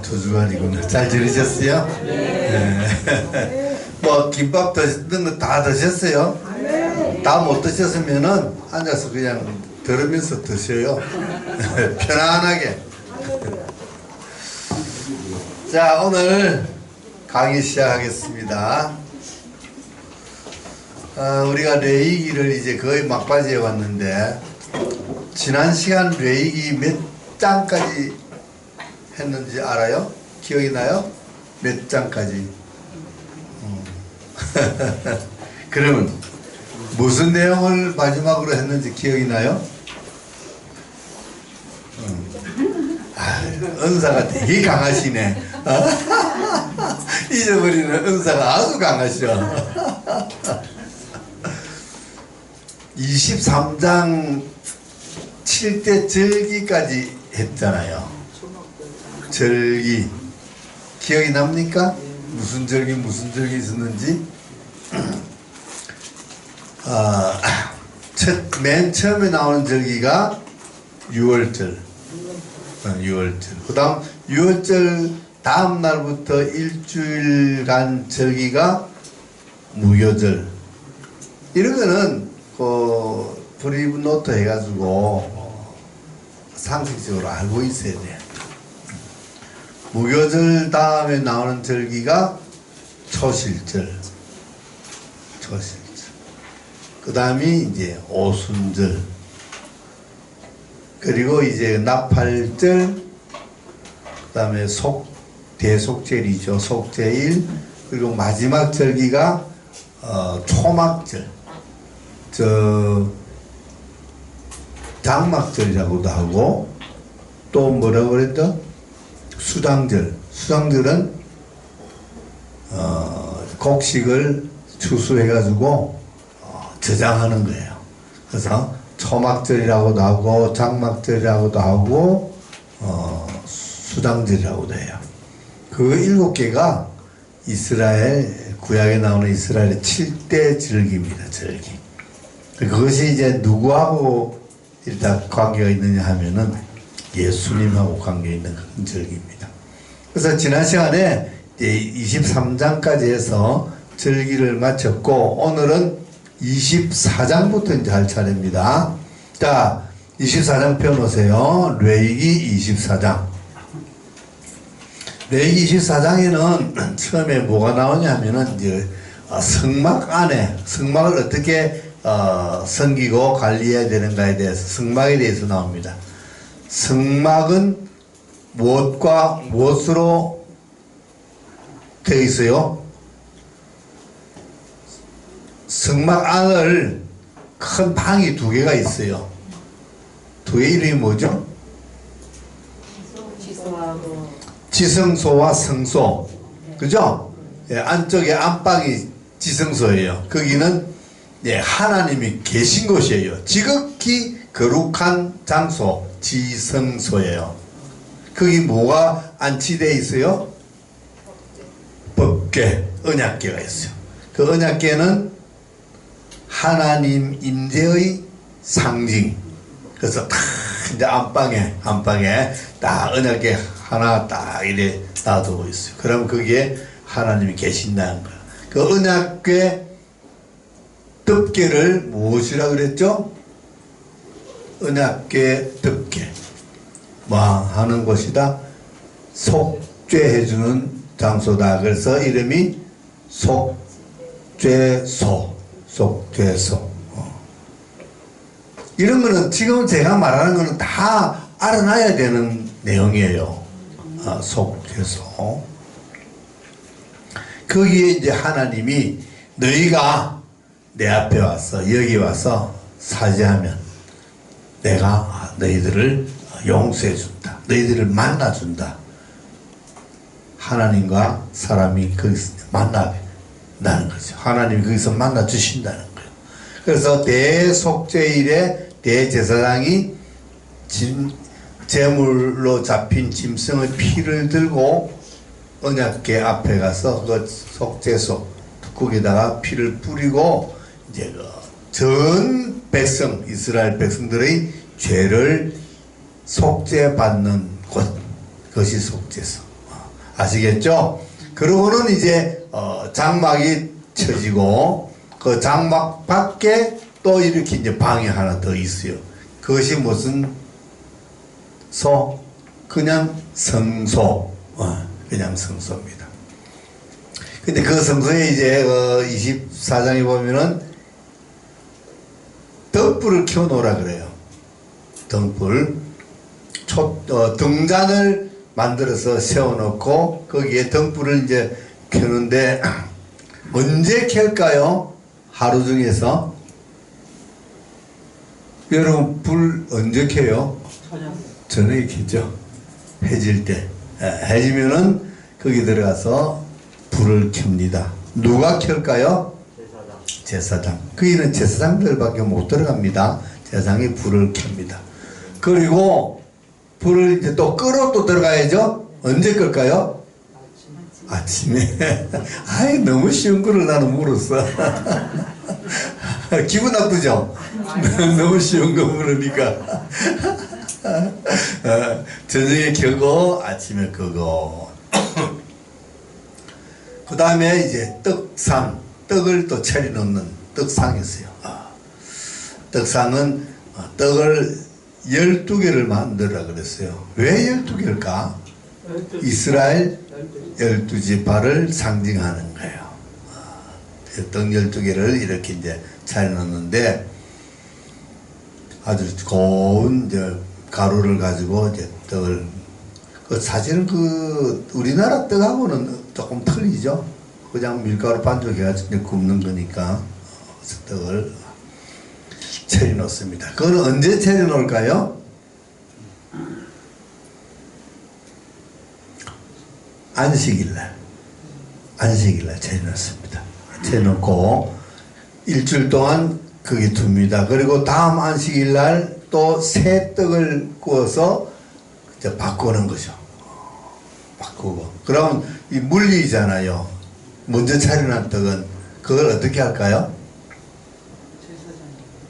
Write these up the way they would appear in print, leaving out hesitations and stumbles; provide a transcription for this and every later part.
두 주간이구나. 잘 지내셨어요? 네. 뭐 김밥 드시는 거 다 드셨어요? 다 못 드셨으면은 앉아서 그냥 들으면서 드셔요. 편안하게. 자, 오늘 강의 시작하겠습니다. 우리가 레위기를 이제 거의 막바지에 왔는데, 지난 시간 레위기 몇 장까지 했는지 알아요? 기억이 나요? 몇 장까지? 그러면 무슨 내용을 마지막으로 했는지 기억이 나요? 은사가 되게 강하시네. 잊어버리는 은사가 아주 강하셔. 23장 7대 절기까지 했잖아요. 절기 기억이 납니까? 무슨 절기 있었는지? 맨 처음에 나오는 절기가 6월절. 6월절. 그 다음 6월절 다음 날부터 일주일간 절기가 무교절. 이런 거는 브리브 노트 해가지고 상식적으로 알고 있어야 돼. 무교절 다음에 나오는 절기가 초실절. 그 다음이 이제 오순절. 그리고 이제 나팔절. 그 다음에 대속절이죠. 속죄일. 그리고 마지막 절기가 초막절. 장막절이라고도 하고, 또 뭐라고 그랬죠? 수당절. 수당절은 곡식을 추수해가지고 저장하는 거예요. 그래서 초막절이라고도 하고 장막절이라고도 하고 수당절이라고도 해요. 그 7개가 이스라엘 구약에 나오는 이스라엘의 7대 절기입니다. 절기. 그것이 이제 누구하고 일단 관계가 있느냐 하면은 예수님하고 관계 있는 그런 절기입니다. 그래서 지난 시간에 23장까지 해서 절기를 마쳤고, 오늘은 24장부터 이제 할 차례입니다. 자, 24장 펴놓으세요. 레위기 24장. 레위기 24장에는 처음에 뭐가 나오냐 하면은 이제 성막 안에, 성막을 어떻게 섬기고 관리해야 되는가에 대해서, 성막에 대해서 나옵니다. 성막은 무엇과 무엇으로 되어 있어요? 성막 안을 큰 방이 2개가 있어요. 2개 이름이 뭐죠? 지성소와 성소. 그죠? 예, 안쪽에 안방이 지성소예요. 거기는 하나님이 계신 곳이에요. 지극히 거룩한 장소, 지성소예요. 거기 뭐가 안치되어 있어요? 법궤, 언약궤가 있어요. 그 언약궤는 하나님 임재의 상징. 그래서 딱 이제 안방에 딱 언약궤 하나 딱 이래 놔두고 있어요. 그럼 거기에 하나님이 계신다는 거예요. 그 언약궤 덮개를 무엇이라 그랬죠? 언약궤 덮개. 뭐 하는 곳이다? 속죄해주는 장소다. 그래서 이름이 속죄소. 이런 거는 지금 제가 말하는 거는 다 알아놔야 되는 내용이에요. 속죄소. 거기에 이제 하나님이 너희가 내 앞에 와서, 여기 와서 사죄하면 내가 너희들을 용서해 준다. 너희들을 만나 준다. 하나님과 사람이 거기서 만나는 거죠. 하나님이 거기서 만나 주신다는 거예요. 그래서 대속죄일에 대제사장이 제물로 잡힌 짐승의 피를 들고 언약궤 앞에 가서 그 속죄소 거기다가 피를 뿌리고 이제 전 백성, 이스라엘 백성들의 죄를 속죄받는 곳, 그것이 속죄소. 아시겠죠? 그러고는 이제 장막이 쳐지고 그 장막 밖에 또 이렇게 이제 방이 하나 더 있어요. 그것이 무슨 소? 그냥 성소. 그냥 성소입니다. 근데 그 성소에 이제 24장에 보면은 등불을 켜놓으라 그래요. 등불. 등잔을 만들어서 세워놓고 거기에 등불을 이제 켜는데 언제 켤까요? 하루 중에서? 여러분 불 언제 켜요? 저녁에 켜죠. 해질 때. 해지면은 거기 들어가서 불을 켭니다. 누가 켤까요? 제사장. 거기는 제사장들밖에 못 들어갑니다. 제사장이 불을 켭니다. 그리고 불을 이제 또 끄러 또 들어가야죠. 언제 끌까요? 아침에. 아이 너무 쉬운 거를 나는 물었어. 기분 나쁘죠? 너무 쉬운 거 물으니까. 저녁에 켜고 아침에 끄고. 그 다음에 이제 떡상, 떡을 또 차려 놓는 떡상이 있어요. 떡상은 떡을 12개를 만들라 그랬어요. 왜 12개일까? 이스라엘 12지파를 상징하는 거예요. 떡 12개를 이렇게 이제 차려 놓는데 아주 고운 이제 가루를 가지고 이제 떡을, 사실은 우리나라 떡하고는 조금 틀리죠. 그냥 밀가루 반죽해가지고 굽는 거니까 떡을 차려 놓습니다. 그건 언제 차려 놓을까요? 안식일날. 안식일날 차려 놓습니다. 차려 놓고 일주일 동안 거기 둡니다. 그리고 다음 안식일날 또 새 떡을 구워서 이제 바꾸는 거죠. 바꾸고. 그러면 이 물리잖아요. 먼저 차려놓은 떡은 그걸 어떻게 할까요?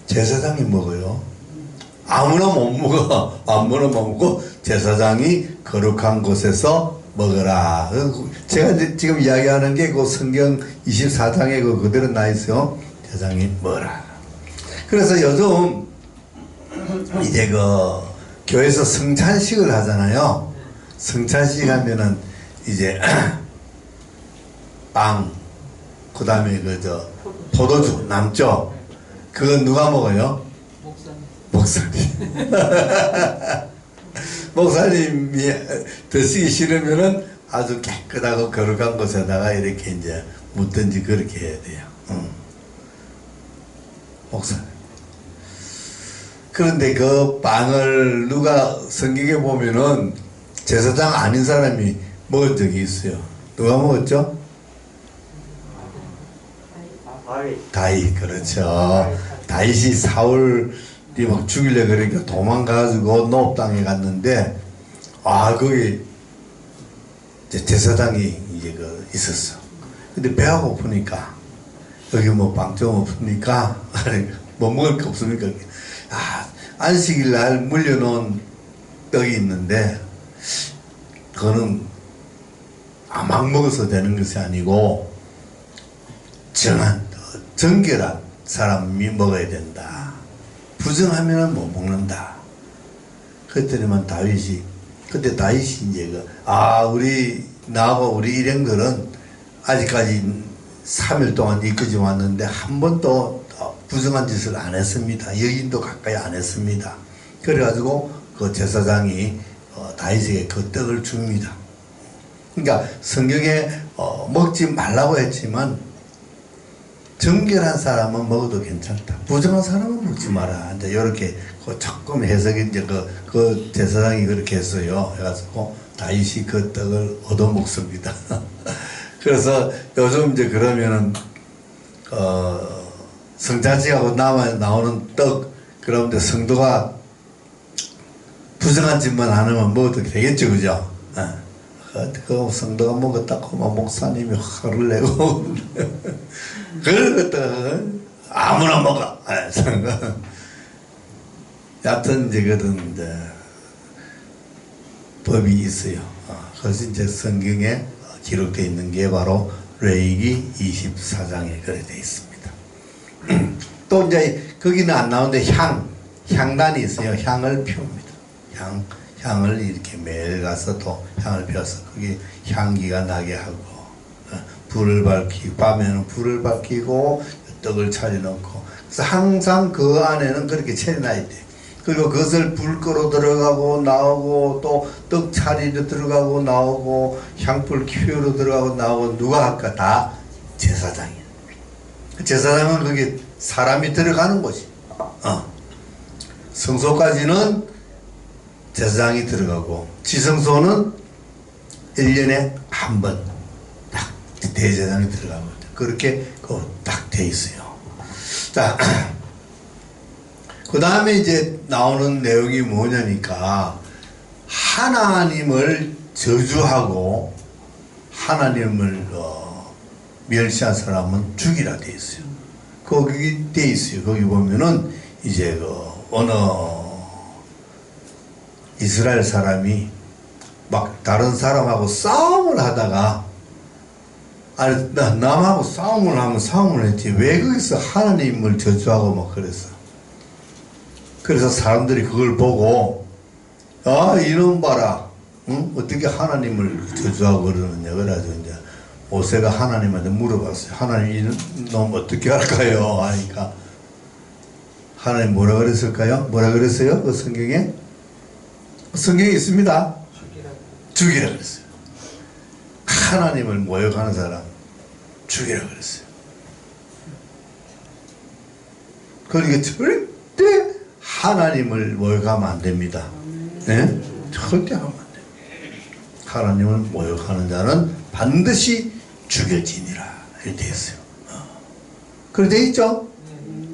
제사장이 먹어요. 아무나 못 먹어. 아무나 못 먹고 제사장이 거룩한 곳에서 먹어라. 제가 지금 이야기하는 게 그 성경 24장에 그대로 나 있어요. 제사장이 먹어라. 그래서 요즘 이제 교회에서 성찬식을 하잖아요. 성찬식 하면은 이제 빵, 그 다음에 포도주 남죠. 그건 누가 먹어요? 목사님. 목사님이 드시기 싫으면은 아주 깨끗하고 거룩한 곳에다가 이렇게 이제 묻든지 그렇게 해야 돼요. 목사님. 그런데 그 빵을 누가 성경에 보면은 제사장 아닌 사람이 먹은 적이 있어요. 누가 먹었죠? 다윗. 그렇죠. 다윗이 사울이 막 죽이려고 그러니까 도망가가지고 노업 땅에 갔는데, 거기 이제 제사장이 이제 있었어. 근데 배가 고프니까, 여기 뭐 빵 좀 없습니까? 뭐 먹을 게 없습니까? 안식일 날 물려놓은 떡이 있는데, 그거는 막 먹어서 되는 것이 아니고, 정결한 사람이 먹어야 된다. 부정하면은 못 먹는다. 그랬더니만 다윗이, 그때 다윗이 이제 나하고 우리 일행들은 아직까지 3일 동안 이끌지 왔는데 한 번도 부정한 짓을 안 했습니다. 여인도 가까이 안 했습니다. 그래가지고 그 제사장이 다윗에게 그 떡을 줍니다. 그러니까 성경에 먹지 말라고 했지만 정결한 사람은 먹어도 괜찮다. 부정한 사람은 먹지 마라. 이제 이렇게 조금 해석이 이제 그 제사장이 그렇게 했어요. 해가지고 다윗이 그 떡을 얻어 먹습니다. 그래서 요즘 이제 그러면은 성찬식하고 나오는 떡, 그런데 성도가 부정한 짓만 안 하면 먹어도 되겠죠, 그죠? 그 성도가 먹었다고 막 목사님이 화를 내고 그걸 갖다가 아무나 먹어. 여하튼 이제 법이 있어요. 그래서 이제 성경에 기록되어 있는 게 바로 레위기 24장에 그래 되어 있습니다. 또 이제 거기는 안 나오는데 향단이 있어요. 향을 피웁니다. 향을 이렇게 매일 가서 또 향을 피워서 거기 향기가 나게 하고, 불을 밝히고, 밤에는 불을 밝히고 떡을 차려놓고, 그래서 항상 그 안에는 그렇게 차려놔야 돼. 그리고 그것을 불 끄러 들어가고 나오고, 또 떡 차리러 들어가고 나오고, 향불 피우러 들어가고 나오고, 누가 할까? 다 제사장이야. 제사장은 거기 사람이 들어가는 곳이. 성소까지는 제사장이 들어가고, 지성소는 1년에 한 번 딱 대제사장이 들어가고, 그렇게 딱 돼 있어요. 자, 그 다음에 이제 나오는 내용이 뭐냐니까, 하나님을 저주하고 하나님을 멸시한 사람은 죽이라 돼 있어요. 거기 돼 있어요. 거기 보면은 이제 어느 이스라엘 사람이 막 다른 사람하고 싸움을 하다가, 아니 남하고 싸움을 했지 왜 거기서 하나님을 저주하고 막 그랬어. 그래서 사람들이 그걸 보고, 아 이놈 봐라, 응? 어떻게 하나님을 저주하고 그러느냐. 그래가지고 이제 모세가 하나님한테 물어봤어요. 하나님 이놈 어떻게 할까요? 하니까 하나님 뭐라 그랬을까요? 뭐라 그랬어요? 그 성경에? 성경에 있습니다. 죽이라 그랬어요. 하나님을 모욕하는 사람 죽이라 그랬어요. 그러니까 절대 하나님을 모욕하면 안 됩니다. 네? 절대 하면 안 됩니다. 하나님을 모욕하는 자는 반드시 죽여지니라 이렇게 되어 있어요. 그렇게 되어 있죠?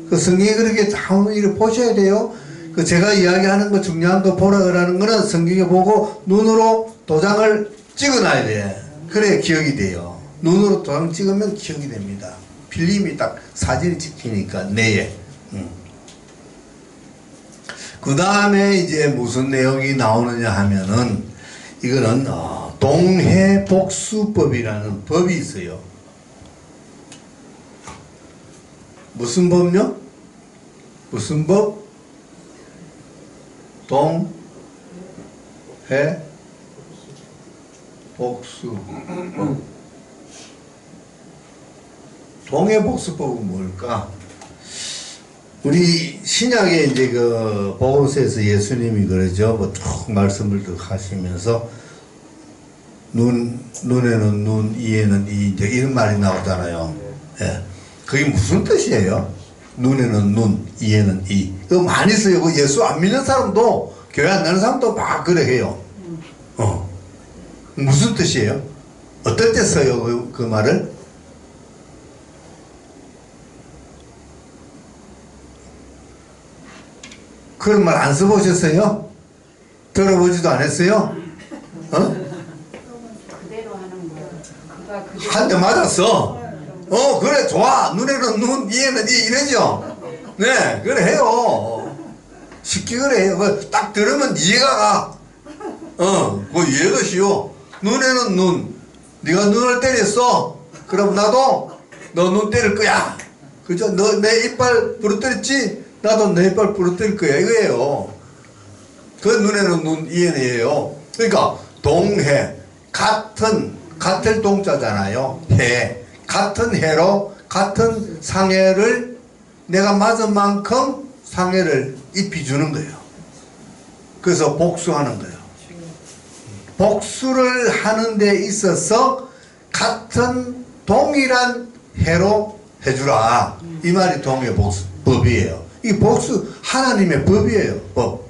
그 성경에 그렇게 한번 이렇게 보셔야 돼요. 그 제가 이야기하는 거 중요한 거 보라 그러는 거는 성경에 보고 눈으로 도장을 찍어놔야 돼. 그래야 기억이 돼요. 눈으로 도장 찍으면 기억이 됩니다. 필름이 딱 사진이 찍히니까 뇌에. 그 다음에 이제 무슨 내용이 나오느냐 하면은, 이거는 동해복수법이라는 법이 있어요. 무슨 법요? 무슨 법? 동해복수법. 동해복수법은 뭘까? 우리 신약에 이제 그 복음서에서 예수님이 그러죠. 뭐 쭉 말씀을 쭉 하시면서 눈에는 눈, 이에는 이, 이제 이런 말이 나오잖아요. 예. 그게 무슨 뜻이에요? 눈에는 눈, 이에는 이. 그거 많이 써요. 그 예수 안 믿는 사람도, 교회 안 나는 사람도 막 그래 해요. 무슨 뜻이에요? 어떨 때 써요? 그 말을? 그런 말 안 써보셨어요? 들어보지도 않았어요? 그대로 하는 거야. 한 대 맞았어. 그래, 좋아. 눈에는 눈, 이에는 이, 이러죠? 네, 그래 해요. 쉽게 그래 해요. 딱 들으면 이해가 가. 그 이해가 쉬워. 눈에는 눈. 네가 눈을 때렸어. 그럼 나도 너 눈 때릴 거야. 그죠? 너 내 이빨 부러뜨렸지? 나도 내 이빨 부러뜨릴 거야. 이거예요. 그 눈에는 눈, 이에는 이에요. 그러니까 동해, 같을 동자잖아요. 해. 같은 해로 같은 상해를 내가 맞은 만큼 상해를 입혀주는 거예요. 그래서 복수하는 거예요. 복수를 하는 데 있어서 같은 동일한 해로 해주라. 이 말이 동해복수법이에요. 이 복수 하나님의 법이에요. 법.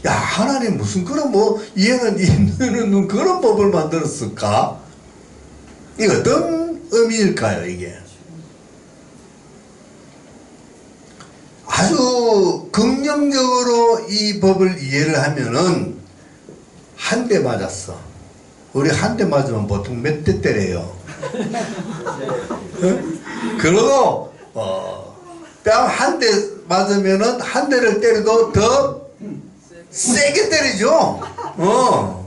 야, 하나님 무슨 그런 뭐 이해는 이해는 그런 법을 만들었을까? 이거 어떤 의미일까요, 이게? 아주 긍정적으로 이 법을 이해를 하면은 한 대 맞았어. 우리 한 대 맞으면 보통 몇 대 때려요. 그리고 뺨 한 대 맞으면은 한 대를 때려도 더 세게 때리죠.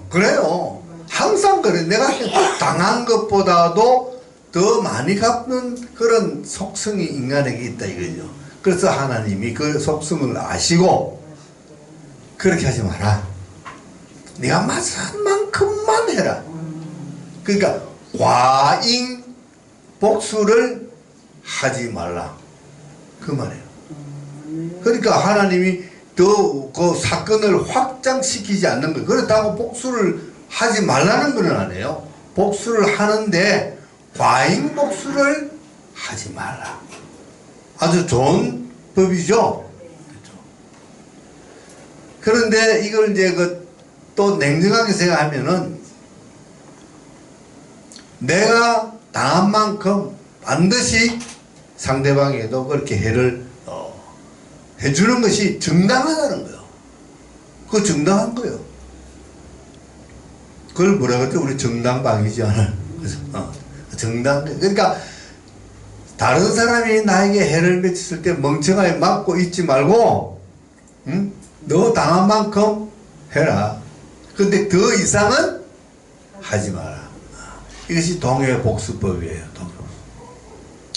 그래요. 항상 그래. 내가 당한 것보다도 더 많이 갚는 그런 속성이 인간에게 있다 이거죠. 그래서 하나님이 그 속성을 아시고 그렇게 하지 마라. 네가 맞은 만큼만 해라. 그러니까 과잉 복수를 하지 말라 그 말이에요. 그러니까 하나님이 더 그 사건을 확장시키지 않는 거예요. 그렇다고 복수를 하지 말라는 건 아니에요. 복수를 하는데 과잉 복수를 하지 말라. 아주 좋은 법이죠. 그런데 이걸 이제 또 냉정하게 생각하면은 내가 당한 만큼 반드시 상대방에도 그렇게 해를 해주는 것이 정당하다는 거예요. 그거 정당한 거예요. 그걸 뭐라 그랬죠? 우리 정당방위지 않아요. 그래서 정당. 그러니까 다른 사람이 나에게 해를 미쳤을 때 멍청하게 맞고 있지 말고, 응? 너 당한 만큼 해라. 근데 더 이상은 하지 마라. 이것이 동해복수법이에요.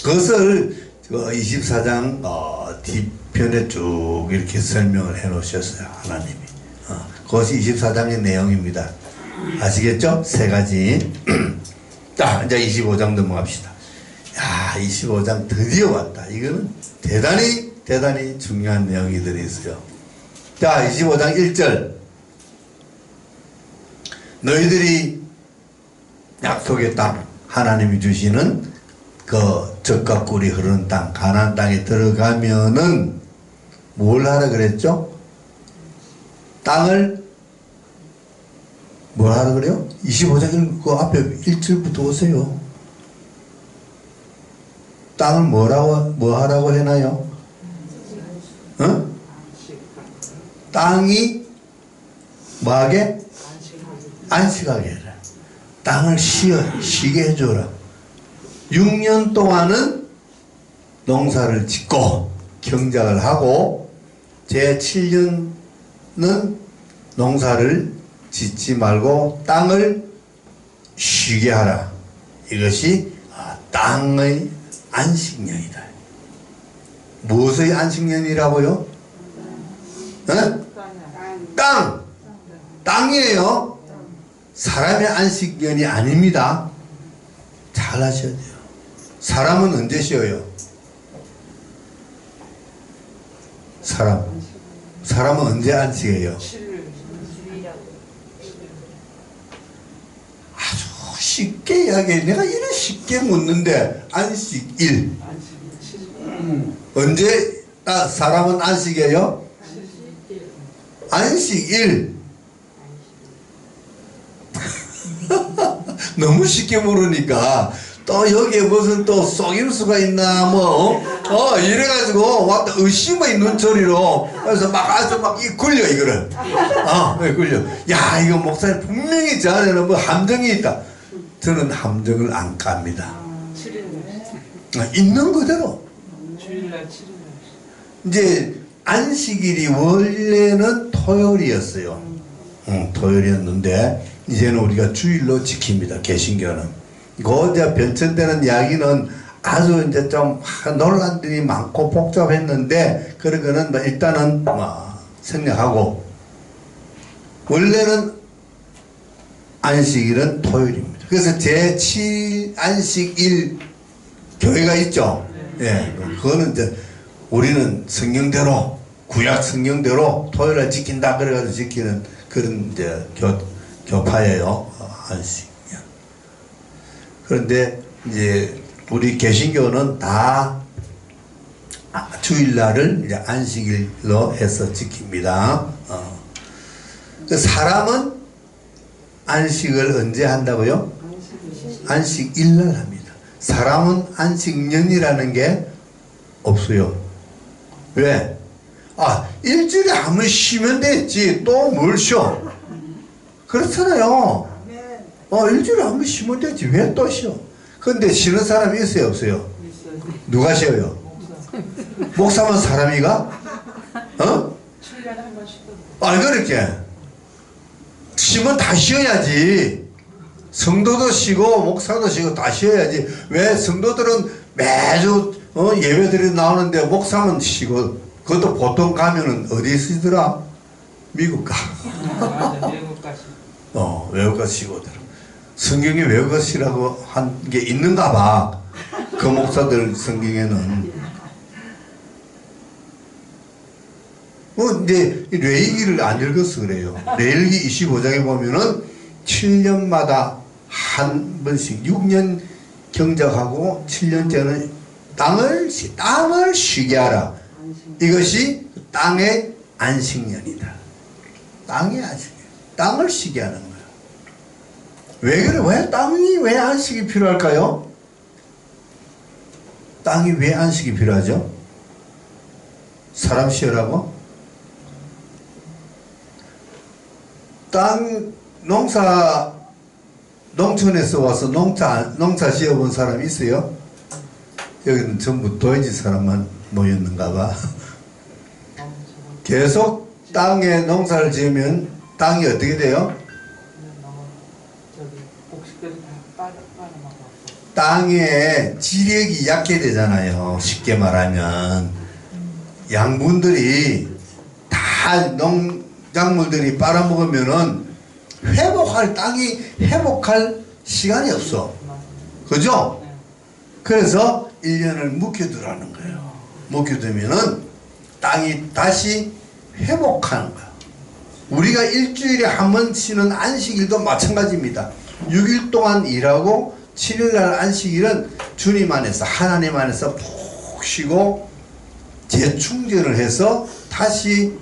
그것을 24장 뒤편에 쭉 이렇게 설명을 해 놓으셨어요. 하나님이. 그것이 24장의 내용입니다. 아시겠죠? 세 가지. 자, 이제 25장 넘어갑시다. 야, 25장 드디어 왔다. 이거는 대단히 중요한 내용이 들어있어요. 자, 25장 1절. 너희들이 약속의 땅, 하나님이 주시는 그 젖과 꿀이 흐르는 땅, 가나안 땅에 들어가면은 뭘 하라 그랬죠? 땅을 뭘 하라 그래요? 25장 그 앞에 1절부터 오세요. 땅을 뭐 하라고 해놔요? 어? 땅이 뭐하게? 안식하게 해라. 땅을 쉬게 해줘라. 6년 동안은 농사를 짓고 경작을 하고 제 7년은 농사를 짓지 말고 땅을 쉬게 하라. 이것이 땅의 안식년이다. 무엇의 안식년이라고요? 땅이에요. 사람의 안식년이 아닙니다. 잘 하셔야 돼요. 사람은 언제 쉬어요? 사람은 언제 안식해요? 아주 쉽게 이야기해. 내가 이래 쉽게 묻는데 안식일. 언제 사람은 안식해요? 안식일. 너무 쉽게 물으니까 또 여기에 무슨 또 속일 수가 있나 이래가지고 왔다 의심의 눈초리로 그래서 아주 이 굴려 이거를 왜 굴려? 야, 이거 목사님 분명히 저 안에는 함정이 있다. 저는 함정을 안 깝니다. 있는 그대로. 이제 안식일이 원래는 토요일이었어요. 토요일이었는데 이제는 우리가 주일로 지킵니다. 개신교는. 그 이제 변천되는 이야기는 아주 이제 좀 논란들이 많고 복잡했는데 그런 거는 일단은 생략하고 원래는 안식일은 토요일입니다. 그래서 제7 안식일 교회가 있죠. 예, 그거는 이제 우리는 성경대로 구약 성경대로 토요일을 지킨다 그래가지고 지키는 그런 이제 교파예요. 안식년. 그런데 이제 우리 개신교는 다 주일날을 이제 안식일로 해서 지킵니다. 사람은 안식을 언제 한다고요? 안식일날 합니다. 사람은 안식년이라는 게 없어요. 왜? 일주일에 한 번 쉬면 됐지 또 뭘 쉬어? 그렇잖아요. 일주일에 한 번 쉬면 되지 왜 또 쉬어? 근데 쉬는 사람이 있어요 없어요? 누가 쉬어요? 목사만 사람이가? 그렇게 쉬면 다 쉬어야지. 성도도 쉬고 목사도 쉬고 다 쉬어야지. 왜 성도들은 매주 예배드리 나오는데 목사만 쉬고, 그것도 보통 가면은 어디에 쉬더라? 미국 가. 맞아, 미국 가시. 외국 가서 쉬거든. 성경에 외국 가서 쉬라고 한 게 있는가 봐. 그 목사들 성경에는. 근데 레위기를 안 읽어서 그래요. 레위기 25장에 보면은 7년마다 한 번씩 6년 경작하고 7년째는 땅을 쉬게 하라. 이것이 땅의 안식년이다. 땅의 안식년. 땅을 쉬게 하는 거야. 왜 그래? 왜 땅이 왜 안식이 필요할까요? 땅이 왜 안식이 필요하죠? 사람 쉬으라고? 땅 농촌에서 와서 농사 지어본 사람 있어요? 여기는 전부 도해지 사람만 모였는가 봐. 계속 땅에 농사를 지으면 땅이 어떻게 돼요? 땅의 지력이 약해되잖아요. 쉽게 말하면 양분들이 다 농작물들이 빨아먹으면은 땅이 회복할 시간이 없어. 그죠? 그래서 1년을 묵혀두라는 거예요. 묵혀두면은 땅이 다시 회복하는 거야. 우리가 일주일에 한 번 쉬는 안식일도 마찬가지입니다. 6일 동안 일하고 7일날 안식일은 주님 안에서, 하나님 안에서 푹 쉬고 재충전을 해서 다시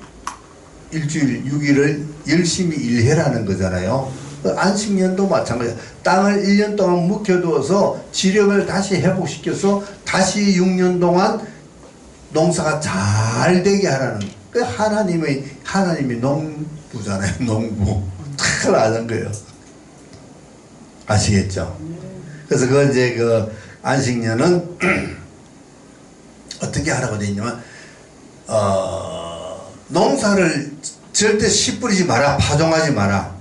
일주일 6일을 열심히 일해라는 거잖아요. 안식년도 마찬가지야. 땅을 1년 동안 묵혀두어서 지력을 다시 회복시켜서 다시 6년 동안 농사가 잘 되게 하라는, 그 하나님이 농부잖아요. 농부. 탁 하는 거예요. 아시겠죠? 그래서 그 안식년은 어떻게 하라고 되어 있냐면, 농사를 절대 씨 뿌리지 마라. 파종하지 마라.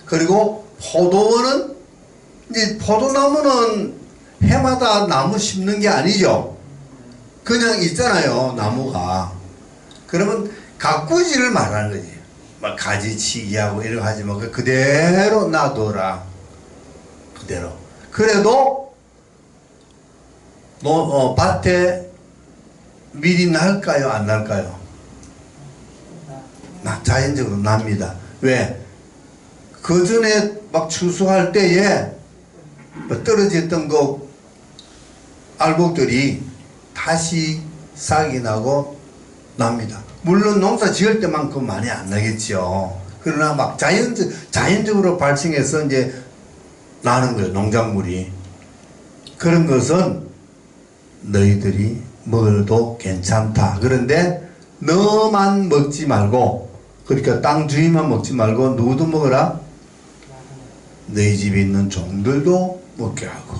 그리고 포도원은, 이제 포도나무는 해마다 나무 심는 게 아니죠. 그냥 있잖아요, 나무가. 그러면 가꾸지를 말하는 거지. 막 가지치기하고 이런 거 하지 말고 그대로 놔둬라. 그대로. 그래도 밭에 밀이 날까요, 안 날까요? 자연적으로 납니다. 왜? 그 전에 막 추수할 때에 떨어졌던 그 알곡들이 다시 싹이 나고 납니다. 물론 농사 지을 때만큼 많이 안 나겠죠. 그러나 막 자연적으로 발생해서 이제 나는 거예요, 농작물이. 그런 것은 너희들이 먹어도 괜찮다. 그런데 너만 먹지 말고, 그러니까 땅 주인만 먹지 말고 누구도 먹어라? 너희 집에 있는 종들도 먹게 하고,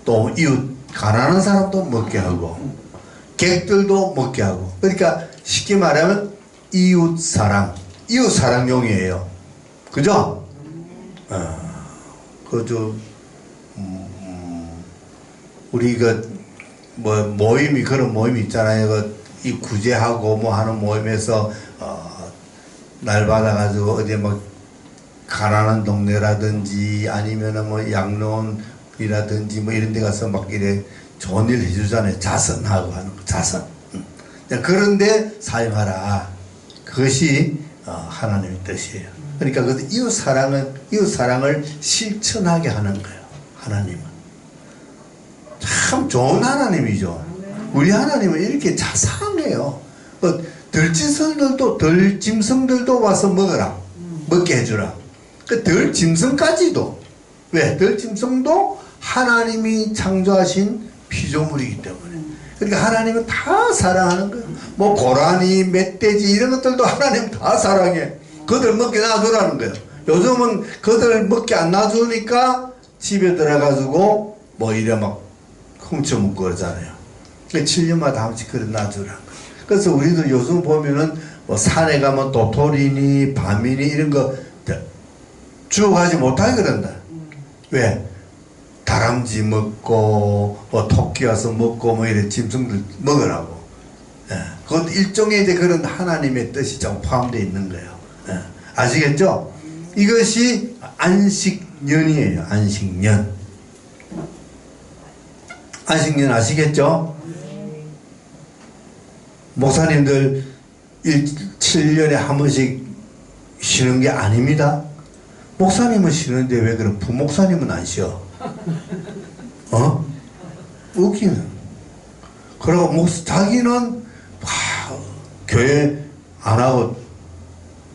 또 이웃 가난한 사람도 먹게 하고, 객들도 먹게 하고. 그러니까 쉽게 말하면 이웃사랑용이에요. 그죠? 우리 모임이, 그런 모임이 있잖아요. 이 구제하고 뭐 하는 모임에서 날 받아가지고 어디 뭐 가난한 동네라든지 아니면은 뭐 양로원이라든지 뭐 이런 데 가서 막 이래 좋은 일 해주잖아요. 자선하고 하는 거, 자선. 그런데 사용하라. 그것이 하나님의 뜻이에요. 그러니까 그 이웃사랑을 실천하게 하는 거예요. 하나님은 참 좋은 하나님이죠. 우리 하나님은 이렇게 자상해요. 덜짐승들도 와서 먹어라. 먹게 해주라. 그 덜짐승까지도. 왜? 덜짐승도 하나님이 창조하신 피조물이기 때문에. 그러니까 하나님은 다 사랑하는 거예요. 뭐 고라니, 멧돼지 이런 것들도 하나님 다 사랑해. 그들 먹게 놔두라는 거예요. 요즘은 그들 먹게 안 놔두니까 집에 들어가지고 뭐 이래 막 훔쳐먹고 그러잖아요. 7년마다 한 번씩 그래 놔두라는 거예요. 그래서 우리도 요즘 보면은 뭐 산에 가면 도토리니 밤이니 이런 거 주워가지 못하게 그런다. 왜? 다람쥐 먹고 토끼 와서 먹고 뭐 이런 짐승들 먹으라고. 예. 그것 일종의 이제 그런 하나님의 뜻이 좀 포함되어 있는 거예요. 예. 아시겠죠? 이것이 안식년이에요. 안식년. 안식년 아시겠죠? 목사님들 7년에 한 번씩 쉬는 게 아닙니다. 목사님은 쉬는데 왜 그럼 부목사님은 안 쉬어? 웃기는. 그리고 자기는 교회 안 하고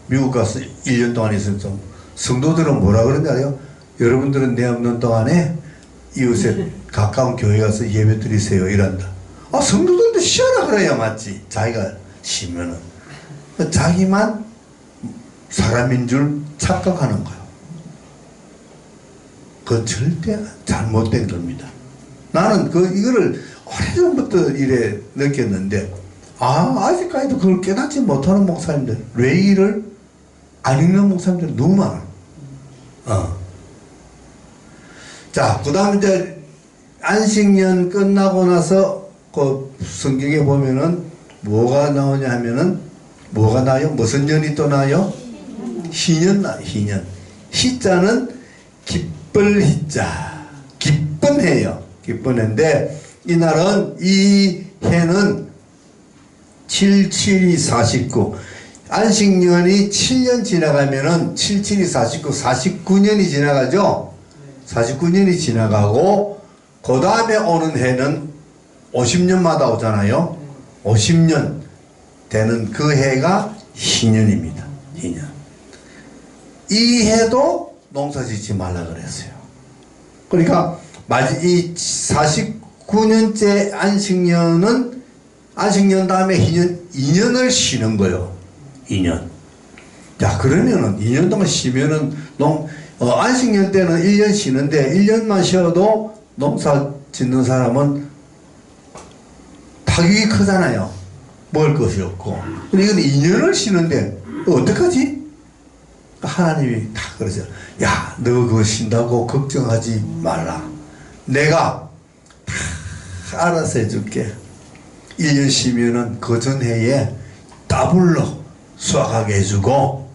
미국 가서 1년 동안 있었죠. 성도들은 뭐라 그러는지 알아요? 여러분들은 내 없는 동안에 이웃에 가까운 교회 가서 예배 드리세요 이란다. 성도들도 쉬어라 그래야 맞지. 자기가 쉬면은 자기만 사람인 줄 착각하는 거예요. 그건 절대 잘못된 겁니다. 나는 이거를 오래전부터 이래 느꼈는데, 아직까지도 그걸 깨닫지 못하는 목사님들, 레이를 안 읽는 목사님들 너무 많아. 자, 그 다음에 이제 안식년 끝나고 나서 그 성경에 보면은 뭐가 나오냐 하면은 뭐가 나요? 무슨 년이 또 나요? 희년 나요, 희년. 희자는 기쁠 희자. 기쁜 해요. 기쁜 해인데, 이날은, 이 해는 77이 49. 안식년이 7년 지나가면은 77이 49, 49년이 지나가죠? 49년이 지나가고, 그 다음에 오는 해는 50년마다 오잖아요? 50년 되는 그 해가 희년입니다. 희년. 이 해도 농사 짓지 말라 그랬어요. 그러니까 이 49년째 안식년은 안식년 다음에 희년 2년을 쉬는 거예요. 2년. 자, 그러면은 2년 동안 쉬면은 안식년 때는 1년 쉬는데 1년만 쉬어도 농사 짓는 사람은 타격이 크잖아요. 먹을 것이 없고. 근데 이건 2년을 쉬는데 어떡하지? 하나님이 다 그러죠. 야, 너 그거 쉰다고 걱정하지 말라. 내가 다 알아서 해줄게. 1년 쉬면은 그 전해에 더블로 수확하게 해주고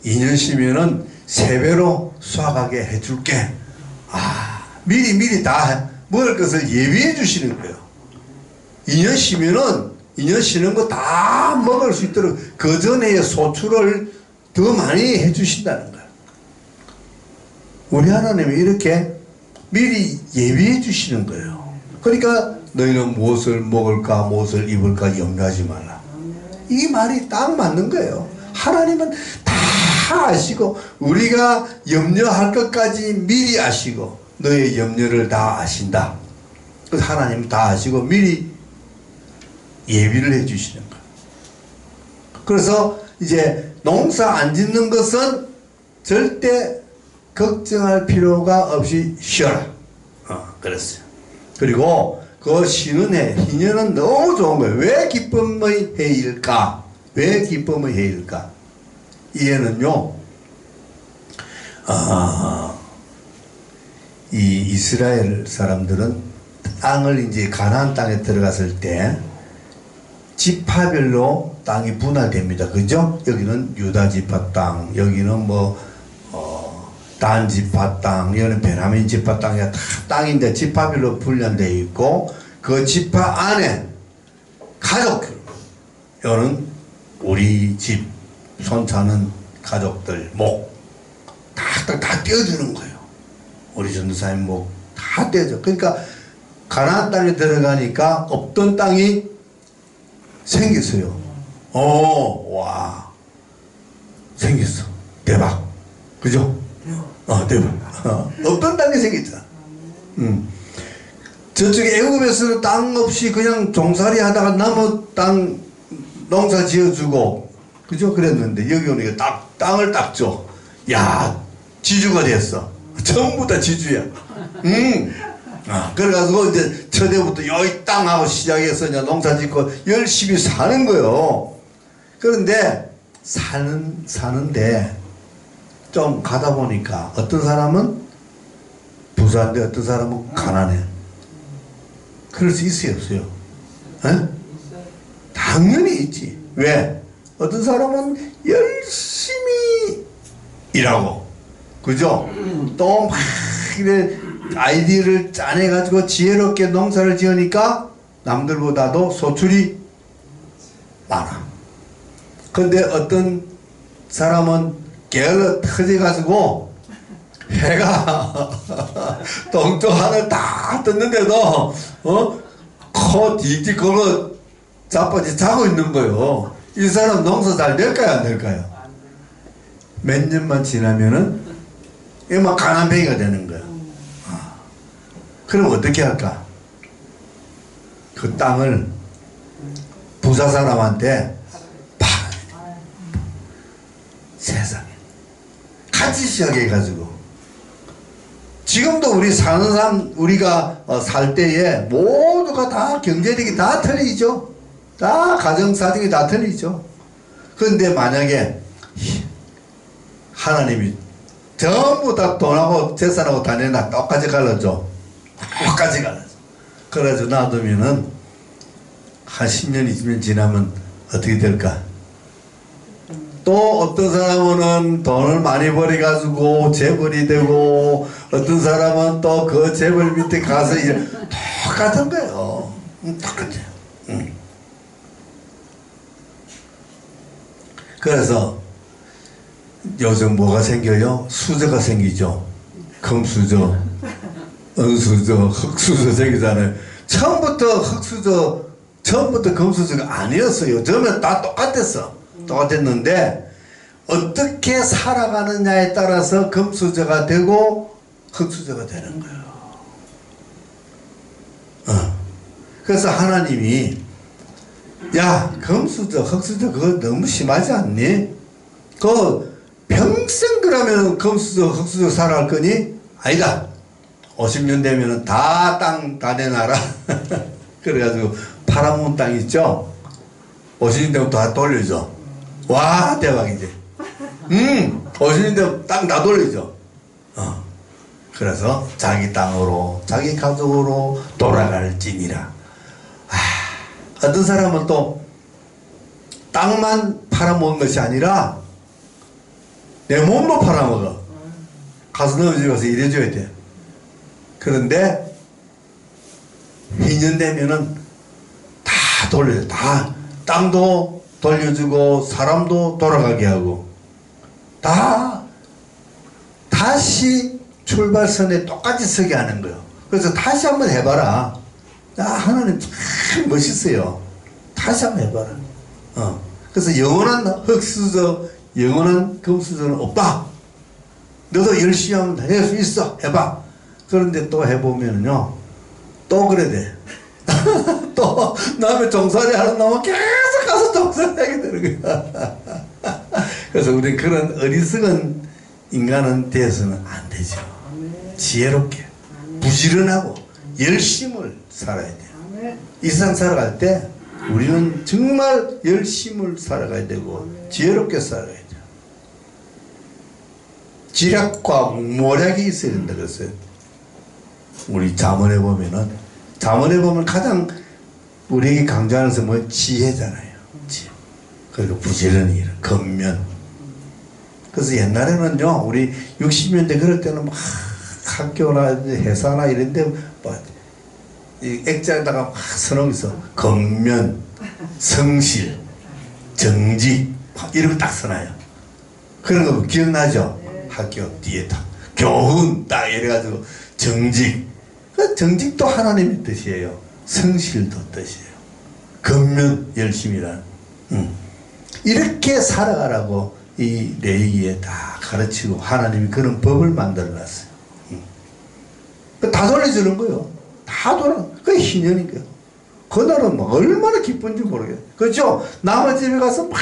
2년 쉬면은 3배로 수확하게 해줄게. 미리 다 먹을 것을 예비해 주시는 거예요. 2년 쉬면은 2년 쉬는 거 다 먹을 수 있도록 그 전해의 소출을 더 많이 해주신다는 거예요. 우리 하나님이 이렇게 미리 예비해 주시는 거예요. 그러니까 너희는 무엇을 먹을까 무엇을 입을까 염려하지 말라. 이 말이 딱 맞는 거예요. 하나님은 다 아시고 우리가 염려할 것까지 미리 아시고 너의 염려를 다 아신다. 그래서 하나님은 다 아시고 미리 예비를 해 주시는 거예요. 그래서 이제 농사 안 짓는 것은 절대 걱정할 필요가 없이 쉬어라. 그랬어요. 그리고 그 쉬는 해, 희년은 너무 좋은 거예요. 왜 기쁨의 해일까? 왜 기쁨의 해일까? 이 해는요, 이 이스라엘 사람들은 땅을 이제 가나안 땅에 들어갔을 때 지파별로 땅이 분할됩니다. 그죠? 여기는 유다 지파 땅, 여기는 단 지파 땅, 여기는 베냐민 지파 땅이 다 땅인데 지파별로 분량되어 있고 그 지파 안에 가족들, 여기는 우리 집 손자는 가족들 목 다 떼어주는 거예요. 우리 전도사님 목 다 떼어줘. 그러니까 가나안 땅에 들어가니까 없던 땅이 생겼어요. 와. 생겼어. 대박. 그죠? 대박. 없던 땅이 생겼잖아. 저쪽에 애굽에서는 땅 없이 그냥 종살이 하다가 남은 땅 농사 지어주고, 그죠? 그랬는데, 여기 오니까 땅을 딱 줘. 야, 지주가 됐어. 전부 다 지주야. 그래가지고 이제 첫해부터 여기 땅하고 시작해서 이제 농사 짓고 열심히 사는 거예요. 그런데 사는데 좀 가다 보니까 어떤 사람은 부자인데 어떤 사람은 가난해. 그럴 수 있어요, 없어요? 에? 당연히 있지. 왜? 어떤 사람은 열심히 일하고, 그죠? 또 막 이래 아이디어를 짜내가지고 지혜롭게 농사를 지으니까 남들보다도 소출이 많아. 근데 어떤 사람은 게을러 터져가지고 해가 동쪽 하늘 다 떴는데도 코 뒤뒤 걸어 자빠지 자고 있는 거요. 이 사람 농사 잘 될까요, 안 될까요? 몇 년만 지나면은 이만 가난뱅이가 되는 거야. 그럼 어떻게 할까? 그 땅을 부자 사람한테 세상에 같이 시작해가지고 지금도 우리 사는 삶 우리가 살 때에 모두가 다 경제력이 다 틀리죠. 다 가정사정이 다 틀리죠. 그런데 만약에 하나님이 전부 다 돈하고 재산하고 다 내놔 똑같이 갈라줘. 똑같이 갈라줘. 그래가지고 놔두면은 한 10년 20년 지나면 어떻게 될까? 또 어떤 사람은 돈을 많이 벌어가지고 재벌이 되고 어떤 사람은 또 그 재벌 밑에 가서 똑같은 거예요. 똑같아요. 그래서 요즘 뭐가 생겨요? 수저가 생기죠. 금수저, 은수저, 흑수저 생기잖아요. 처음부터 금수저가 아니었어요. 처음에 다 똑같았는데 어떻게 살아가느냐에 따라서 금수저가 되고 흑수저가 되는 거예요. 그래서 하나님이 야 금수저 흑수저 그거 너무 심하지 않니? 그 평생 그러면 금수저 흑수저 살아갈 거니? 아니다. 50년 되면은 땅 다 내놔라. 그래가지고 팔아먹은 땅 있죠? 50년 되면 다 돌려줘. 와 대박이지. 50년 되면 땅 다 돌려줘. 그래서 자기 땅으로 자기 가족으로 돌아갈지니라. 어떤 사람은 또 땅만 팔아먹은 것이 아니라 내 몸도 팔아먹어. 가서 너희 집에 가서 일해줘야 돼. 그런데 2년 되면은 다 돌려줘. 다 땅도 돌려주고 사람도 돌아가게 하고 다 다시 출발선에 똑같이 서게 하는 거예요. 그래서 다시 한번 해봐라. 하나님 참 멋있어요. 다시 한번 해봐라. 그래서 영원한 흑수저, 영원한 금수저는 없다. 너도 열심히 하면 할 수 있어. 해봐. 그런데 또 해보면요. 또 그래 돼. 또 남의 종살이 하는 놈은 계속 가서 종살이 하게 되는 거야. 그래서 우리 그런 어리석은 인간은 돼서는 안 되죠. 지혜롭게, 부지런하고, 열심을 살아야 돼요. 이 세상 살아갈 때 우리는 정말 열심을 살아가야 되고, 지혜롭게 살아가야 돼요. 지략과 모략이 있어야 된다 그랬어요. 우리 잠언에 보면 가장 우리에게 강조하는 것은 뭐 지혜잖아요. 지혜. 그리고 부지런히, 겉면. 그래서 옛날에는요, 우리 60년대 그럴 때는 막 학교나 회사나 이런 데 뭐 액자에다가 막 써놓은 게 있어. 겉면, 성실, 정직, 이런 거 딱 써놔요. 그런 거 기억나죠? 학교 뒤에 딱 교훈 딱 이래가지고 정직. 그 정직도 하나님의 뜻이에요. 성실도 뜻이에요. 겉면 열심이란. 이렇게 살아가라고 이 레위기에 다 가르치고 하나님이 그런 법을 만들어놨어요. 다 돌려주는 거예요. 다 돌아. 그게 희년인 거예요. 그날은 뭐 얼마나 기쁜지 모르겠어요. 그렇죠? 남의 집에 가서 막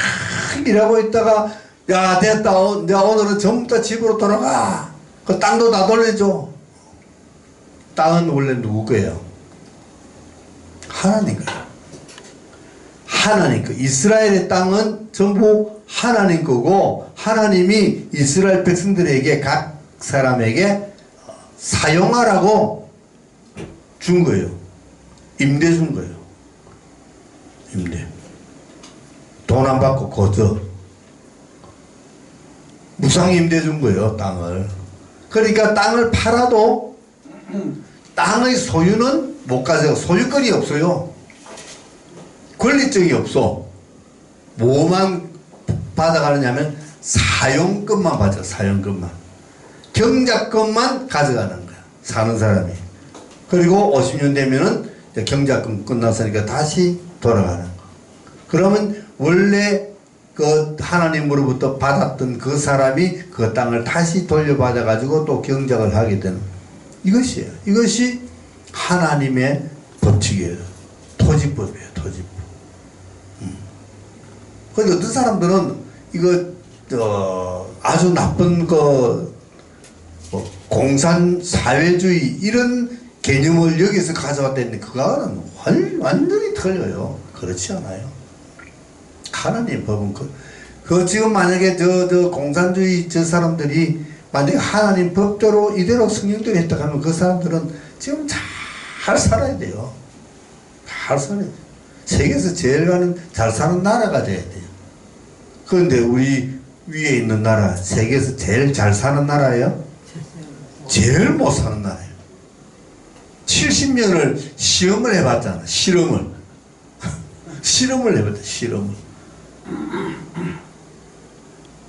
일하고 있다가 야 됐다. 내가 오늘은 전부 다 집으로 돌아가. 그 땅도 다 돌려줘. 땅은 원래 누구 거예요? 하나님 거예요. 하나님 거. 이스라엘의 땅은 전부 하나님 거고 하나님이 이스라엘 백성들에게 각 사람에게 사용하라고 준 거예요. 임대 준 거예요. 임대. 돈 안 받고 거저. 무상 임대 준 거예요, 땅을. 그러니까 땅을 팔아도 땅의 소유는 못 가져가. 소유권이 없어요. 권리증이 없어. 뭐만 받아가느냐면 사용권만 받아. 사용권만. 경작권만 가져가는 거야. 사는 사람이. 그리고 50년 되면은 경작권 끝났으니까 다시 돌아가는 거. 그러면 원래 그 하나님으로부터 받았던 그 사람이 그 땅을 다시 돌려받아 가지고 또 경작을 하게 되는 이것이에요. 이것이 하나님의 법칙이에요. 토지법이에요. 토지법. 그런데 어떤 사람들은 이거 아주 나쁜 공산 사회주의 이런 개념을 여기서 가져왔다는데 그거는 완전히 틀려요. 그렇지 않아요. 하나님 법은 그 지금 만약에 저 공산주의 저 사람들이 만약에 하나님 법대로 이대로 성령대로 했다 하면 그 사람들은 지금 잘 살아야 돼요. 잘 살아야 돼요. 세계에서 제일 잘 사는 나라가 돼야 돼요. 그런데 우리 위에 있는 나라 세계에서 제일 잘 사는 나라예요? 제일 못 사는 나라예요. 70년을 시험을 해봤잖아. 실험을 해봤다. 실험을.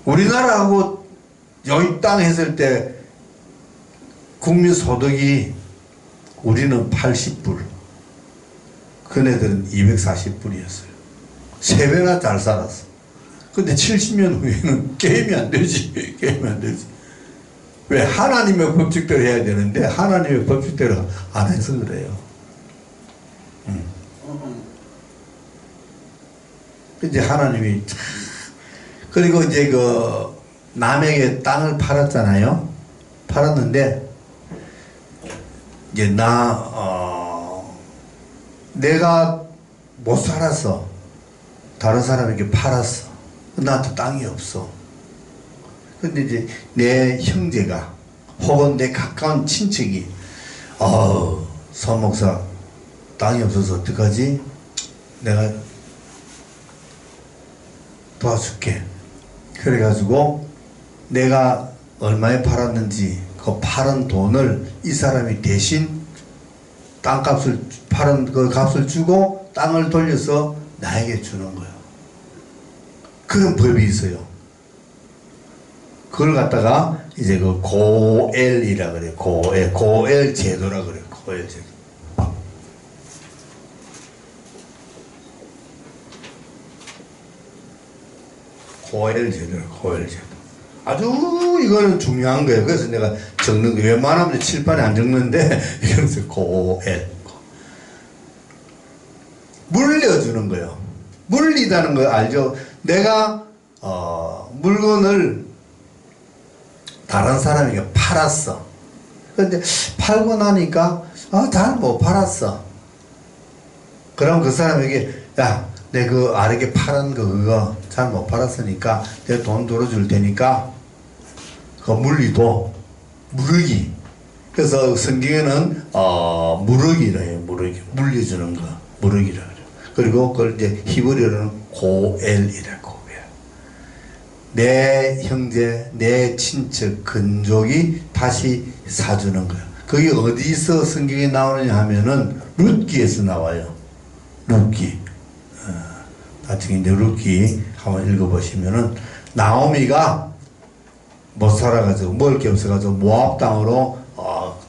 우리나라하고 여기 땅 했을 때 국민 소득이 우리는 80불, 그네들은 240불이었어요. 3배나 잘 살았어. 근데 70년 후에는 게임이 안 되지. 게임이 안 되지. 왜? 하나님의 법칙대로 해야 되는데 하나님의 법칙대로 안 해서 그래요. 이제 하나님이 그리고 이제 그 남에게 땅을 팔았잖아요. 팔았는데 이제 내가 못 살았어. 다른 사람에게 팔았어. 나한테 땅이 없어. 근데 이제 내 형제가 혹은 내 가까운 친척이 선 목사 땅이 없어서 어떡하지? 내가 도와줄게. 그래가지고 내가 얼마에 팔았는지 그 팔은 돈을 이 사람이 대신 땅값을 팔은 그 값을 주고 땅을 돌려서 나에게 주는 거예요. 그런 법이 있어요. 그걸 갖다가 이제 그 고엘이라 그래요. 고엘 제도라 그래요. 고엘 제도. 고엘 제도라. 고엘 제도. 아주 이거는 중요한 거예요. 그래서 내가 적는 거 웬만하면 칠판에 안 적는데 이거는 고엘. 물려주는 거예요. 물리다는 거 알죠? 내가 물건을 다른 사람에게 팔았어. 그런데 팔고 나니까 잘 못 팔았어. 그럼 그 사람에게 야, 내 그 아래게 팔은 거 그거 잘 못 팔았으니까 내 돈 들어줄 테니까 그 물리도 무르기. 그래서 성경에는 무르기라 해요. 무르기. 물려주는 거 무르기라 그래요. 그리고 그걸 이제 히브리어로는 고엘이라. 내 형제, 내 친척, 근족이 다시 사주는 거예요. 그게 어디서 성경에 나오느냐 하면은 룻기에서 나와요. 룻기. 나중에 이제 룻기 한번 읽어보시면은 나오미가 못 살아가지고 먹을 게 없어가지고 모압 땅으로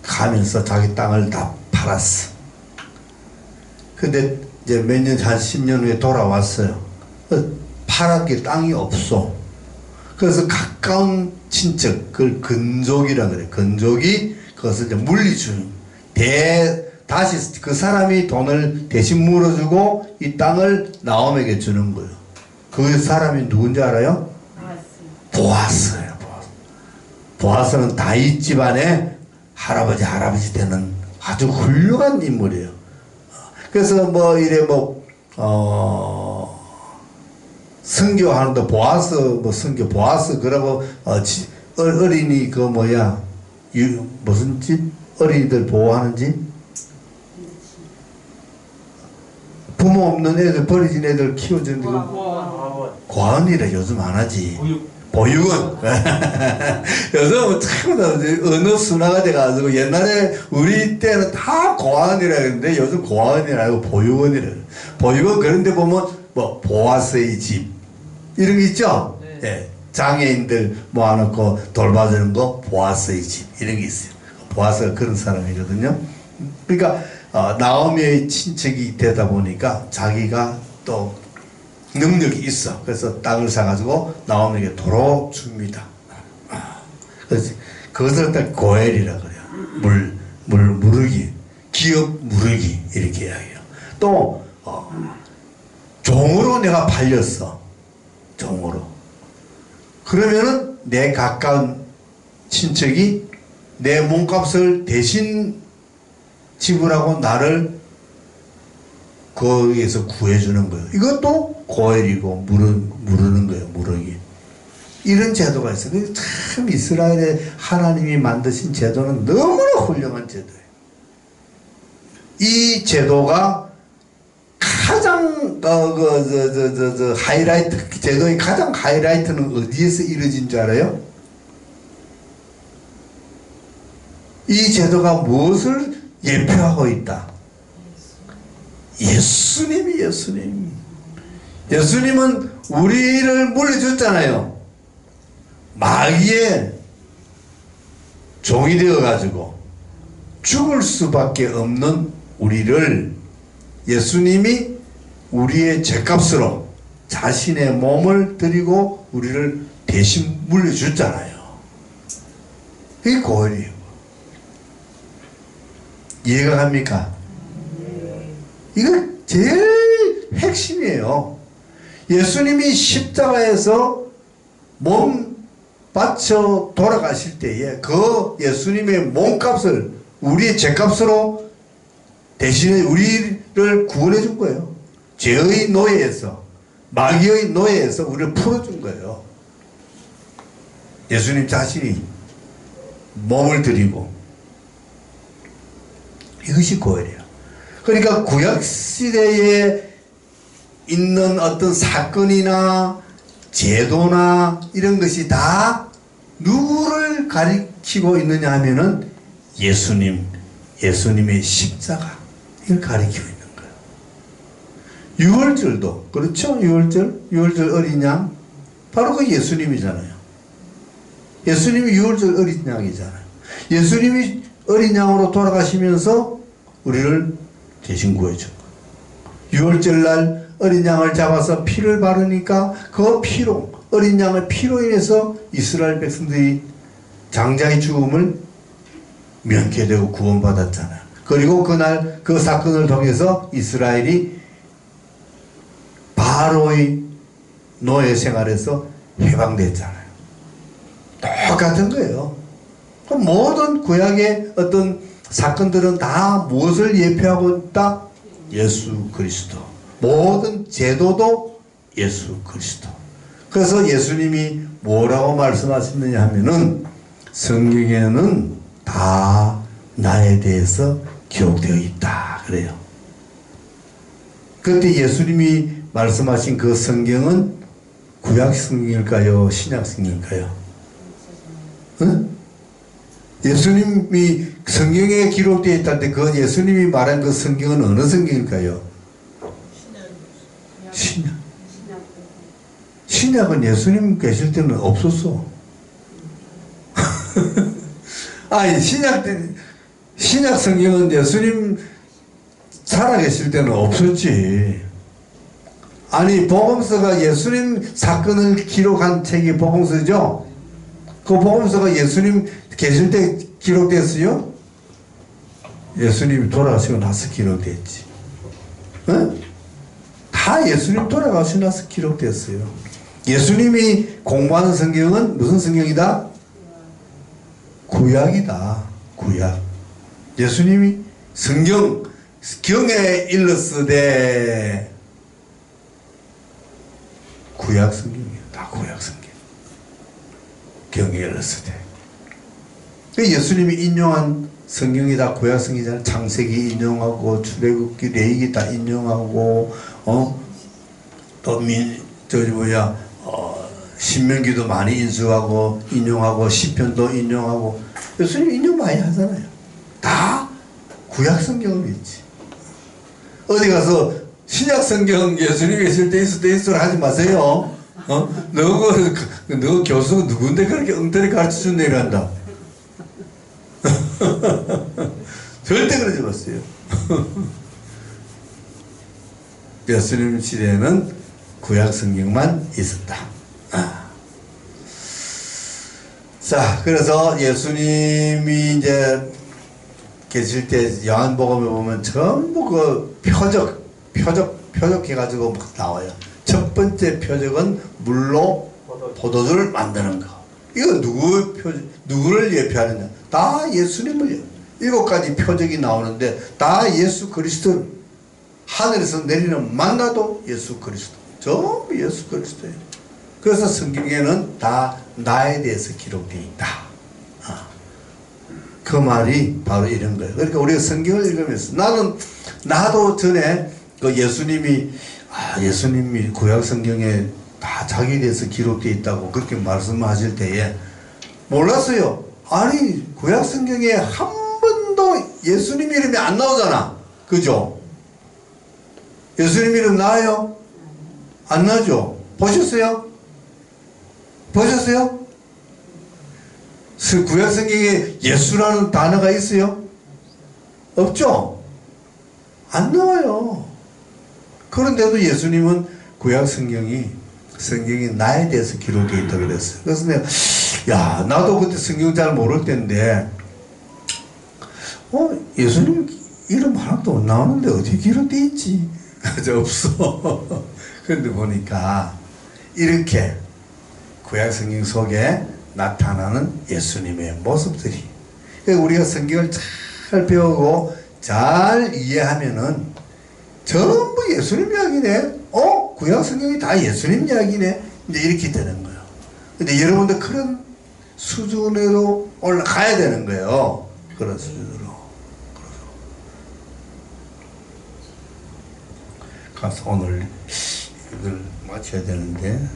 가면서 자기 땅을 다 팔았어. 근데 이제 몇 년, 한 10년 후에 돌아왔어요. 팔았기 땅이 없어. 그래서 가까운 친척, 그걸 근족이라 그래. 근족이 그것을 이제 물리주는. 다시 그 사람이 돈을 대신 물어주고 이 땅을 나옴에게 주는 거예요. 그 사람이 누군지 알아요? 보아스예요. 보아스는 다윗 집안의 할아버지 되는 아주 훌륭한 인물이에요. 그래서 뭐 이래 선교하는데 보아스, 선교 보아스, 그러고, 어린이, 무슨 집? 어린이들 보호하는 집? 부모 없는 애들, 버려진 애들 키워주는 거 과언이라 요즘 안 하지. 보육원. 요즘은 참 언어 순화가 돼가지고 옛날에 우리 때는 다 고아원이라 했는데 요즘 고아원이 아니고 보육원이라. 보육원 그런 데 보면 뭐 보아서의 집 이런 게 있죠. 네. 예. 장애인들 모아놓고 돌봐주는 거 보아서의 집 이런 게 있어요. 보아서가 그런 사람이거든요. 그러니까 나오미의 친척이 되다 보니까 자기가 또 능력이 있어. 그래서 땅을 사가지고 나오미에게 도로 줍니다. 그래서 그것을 딱 고엘이라 그래요. 무르기, 기업 무르기 이렇게 이야기해요. 또 종으로 내가 팔렸어. 종으로. 그러면은 내 가까운 친척이 내 몸값을 대신 지불하고 나를 거기에서 구해주는 거예요. 이것도 고엘이고 무르는 거예요. 무르기. 이런 제도가 있어요. 참 이스라엘의 하나님이 만드신 제도는 너무나 훌륭한 제도예요. 이 제도가 가장 하이라이트, 제도의 가장 하이라이트는 어디에서 이루어진 줄 알아요? 이 제도가 무엇을 예표하고 있다? 예수님. 예수님은 우리를 물려줬잖아요. 마귀의 종이 되어가지고 죽을 수밖에 없는 우리를 예수님이 우리의 죄값으로 자신의 몸을 드리고 우리를 대신 물려줬잖아요. 이게 고혈이에요. 이해가 갑니까? 이거 제일 핵심이에요. 예수님이 십자가에서 몸 바쳐 돌아가실 때에 그 예수님의 몸값을 우리의 죄값으로 대신에 우리를 구원해 준 거예요. 죄의 노예에서, 마귀의 노예에서 우리를 풀어준 거예요. 예수님 자신이 몸을 드리고. 이것이 고혈이에요. 그러니까 구약시대에 있는 어떤 사건이나 제도나 이런 것이 다 누구를 가리키고 있느냐 하면은 예수님의 십자가 이걸 가리키고 있는 거예요. 유월절도 그렇죠? 유월절 어린 양 바로 그 예수님이잖아요. 예수님이 유월절 어린 양이잖아요. 예수님이 어린 양으로 돌아가시면서 우리를 대신 구해준 거예요. 유월절날 어린 양을 잡아서 피를 바르니까 그 피로, 어린 양의 피로 인해서 이스라엘 백성들이 장자의 죽음을 면케 되고 구원받았잖아요. 그리고 그날 그 사건을 통해서 이스라엘이 바로의 노예 생활에서 해방됐잖아요. 똑같은 거예요. 모든 구약의 어떤 사건들은 다 무엇을 예표하고 있다? 예수 그리스도. 모든 제도도 예수 그리스도. 그래서 예수님이 뭐라고 말씀하셨느냐 하면은 성경에는 다 나에 대해서 기록되어 있다 그래요. 그때 예수님이 말씀하신 그 성경은 구약 성경일까요? 신약 성경일까요? 응? 예수님이 성경에 기록되어 있다는데 그 예수님이 말한 그 성경은 어느 성경일까요? 신약은 예수님 계실 때는 없었어. 아니 신약 성경은 예수님 살아계실 때는 없었지. 아니 복음서가 예수님 사건을 기록한 책이 복음서죠. 그 복음서가 예수님 계실 때 기록됐어요? 예수님이 돌아가시고 나서 기록됐지. 응? 다 예수님 돌아가시고 나서 기록됐어요. 예수님이 공부하는 성경은 무슨 성경이다? 구약이다. 구약. 예수님이 성경 경에 일렀으되 구약 성경이에요. 다 구약 성경. 경에 일렀으되. 예수님이 인용한 성경이 다 구약 성경이잖아요. 창세기 인용하고 출애굽기, 레위기 다 인용하고 또 신명기도 많이 인수하고 인용하고 시편도 인용하고 예수님 인용 많이 하잖아요. 다 구약 성경을 믿지. 어디 가서 신약 성경 예수님이 있을 때 있을 하지 마세요. 너 교수가 누군데 그렇게 엉터리 가르쳐 준다 이란다. 절대 그러지 마세요. 예수님 시대에는 구약 성경만 있었다. 자, 그래서 예수님이 이제 계실 때 요한복음에 보면 전부 그 표적 해가지고 막 나와요. 첫 번째 표적은 물로 포도주를 만드는 거. 이거 누구를 예표하느냐? 다 예수님을요. 7가지 표적이 나오는데 다 예수 그리스도를, 하늘에서 내리는 만나도 예수 그리스도, 전부 예수 그리스도예요. 그래서 성경에는 다 나에 대해서 기록되어 있다. 그 말이 바로 이런 거예요. 그러니까 우리가 성경을 읽으면서 나도 전에 그 예수님이 구약 성경에 다 자기에 대해서 기록되어 있다고 그렇게 말씀하실 때에 몰랐어요. 아니, 구약 성경에 한 번도 예수님 이름이 안 나오잖아. 그죠? 예수님 이름 나와요? 안 나죠? 보셨어요? 보셨어요? 구약 성경에 예수라는 단어가 있어요? 없죠? 안 나와요. 그런데도 예수님은 구약 성경이 나에 대해서 기록되어 있다고 그랬어요. 그래서 내가 나도 그때 성경 잘 모를 때인데 예수님 이름 하나도 안 나오는데 어디 기록되어 있지? 없어. 그런데 보니까 이렇게 구약 성경 속에 나타나는 예수님의 모습들이, 그러니까 우리가 성경을 잘 배우고 잘 이해하면은 전부 예수님 이야기네. 구약 성경이 다 예수님 이야기네. 이제 이렇게 되는 거예요. 근데 여러분들 그런 수준으로 올라가야 되는 거예요. 그런 수준으로. 가서 오늘 이걸 마쳐야 되는데,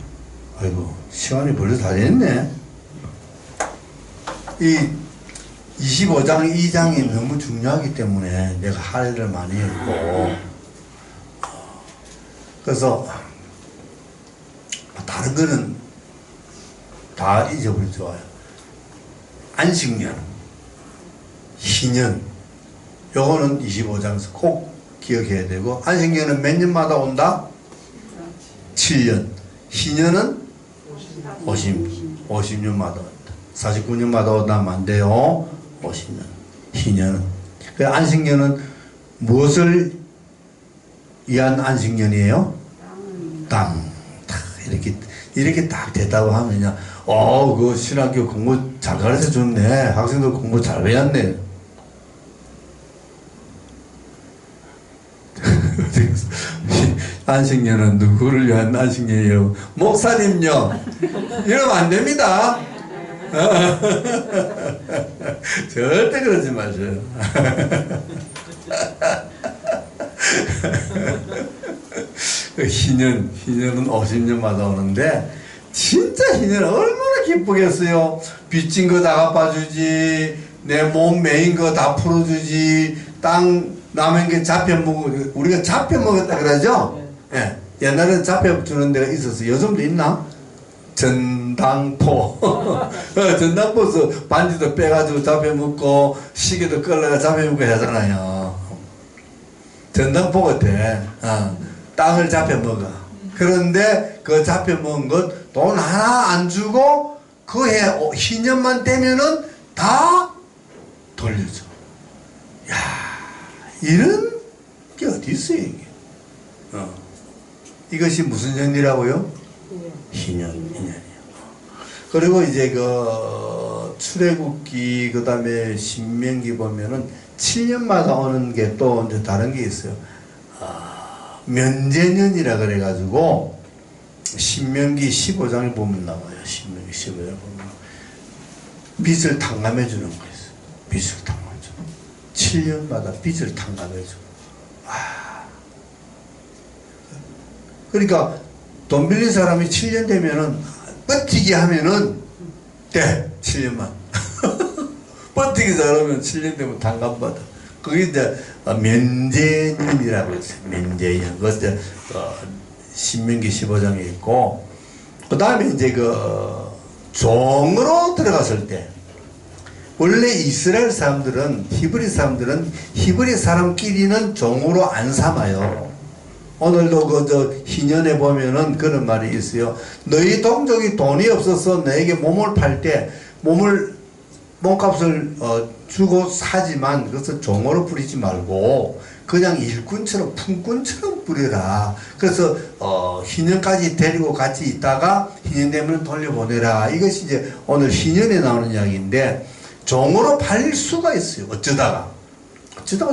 아이고, 시간이 벌써 다 됐네. 이 25장 2장이 너무 중요하기 때문에 내가 할 일을 많이 했고, 그래서 다른 거는 다 잊어버리면 좋아요. 안식년, 희년, 요거는 25장에서 꼭 기억해야 되고, 안식년은 몇 년마다 온다? 7년. 희년은 50년마다 온다. 49년마다 온다면 안 돼요. 50년. 희년은. 그 안식년은 무엇을 위한 안식년이에요? 땅. 이렇게 딱 됐다고 하면요. 그 신학교 공부 잘 가르쳐 줬네. 학생들 공부 잘 배웠네. 안식년은 누구를 위한 안식년이에요? 목사님요. 이러면 안 됩니다. 절대 그러지 마세요. 희년은 50년마다 오는데, 진짜 희년은 얼마나 기쁘겠어요. 빚진 거 다 갚아주지, 내 몸 메인 거 다 풀어주지, 땅 남은 게 잡혀 먹고, 우리가 잡혀 먹었다 그러죠? 예. 옛날에는 잡혀 주는 데가 있었어요. 요즘도 있나? 전당포. 전당포에서 반지도 빼가지고 잡혀 먹고, 시계도 끌려가 잡혀 먹고 하잖아요. 전당포 같아. 땅을 잡혀 먹어. 그런데 그 잡혀 먹은 것 돈 하나 안 주고 그 해 희년만 되면은 다 돌려줘. 야, 이런 게 어디 있어요, 이게? 이것이 무슨 년이라고요? 희년이요. 그리고 이제 그 출애굽기, 그 다음에 신명기 보면은 7년마다 오는 게 또 이제 다른 게 있어요. 면제년이라 그래가지고 신명기 15장에 보면 나와요. 신명기 15장에 보면 빚을 탕감해 주는 거예요. 빚을 탕감해줘. 7년마다 빚을 탕감해줘. 그러니까 돈 빌린 사람이 7년 되면은 버티기 하면은 돼. 7년만. 버티기 잘하면 7년 되면 탕감받아. 그게 이제 면제인이라고 했어요. 면제인. 그것도 신명기 15장에 있고, 그 다음에 이제 종으로 들어갔을 때, 원래 이스라엘 사람들은, 히브리 사람끼리는 종으로 안 삼아요. 오늘도 희년에 보면은 그런 말이 있어요. 너희 동족이 돈이 없어서 너에게 몸을 팔 때, 몸값을 주고 사지만 그것을 종으로 부리지 말고 그냥 일꾼처럼 품꾼처럼 부려라. 그래서 희년까지 데리고 같이 있다가 희년 되면 돌려보내라. 이것이 이제 오늘 희년에 나오는 이야기인데, 종으로 팔릴 수가 있어요. 어쩌다가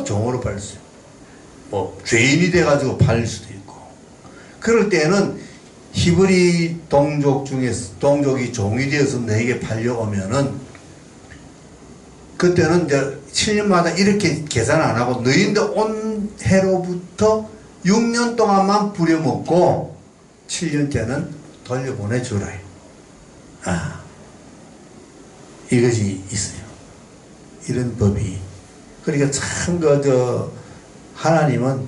종으로 팔릴 수 있어요. 뭐 죄인이 돼가지고 팔릴 수도 있고. 그럴 때는 히브리 동족이 종이 되어서 너에게 팔려오면은, 그때는 이제 7년마다 이렇게 계산 안 하고 너희들 온 해로부터 6년 동안만 부려먹고 7년째는 돌려보내주라. 이것이 있어요. 이런 법이. 그러니까 참 하나님은